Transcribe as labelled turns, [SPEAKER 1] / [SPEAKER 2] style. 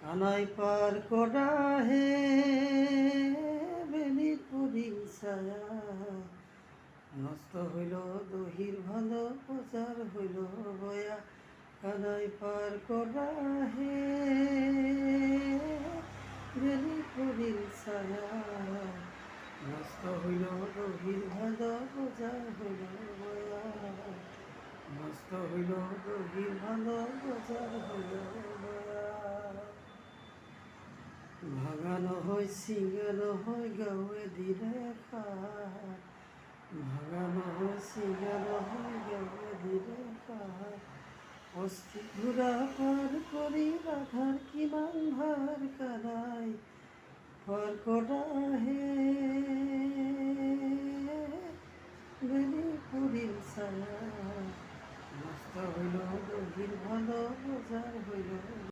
[SPEAKER 1] আনাই পার করা হে বেলির পুরিং ছায়া, নষ্ট হইল দহির ভালো প্রচার হইল বয়া। আনাই পার করা হে বেলির পুরিং ছায়া, নষ্ট হইল দহির ভালো প্রচার হইল বয়া। নষ্ট হইল দহির ভালো প্রচার হইল বয়া। ভাঙানো হয় সিঙ্গানো হয় গাঁয়ে দিলে খায়, ভাঙানো হয় সিঙ্গানো হয় গাঁয়ে দিলে খায়। অস্থি ঘুরা পার করি রাধার কিমান ভার কারাই পার করা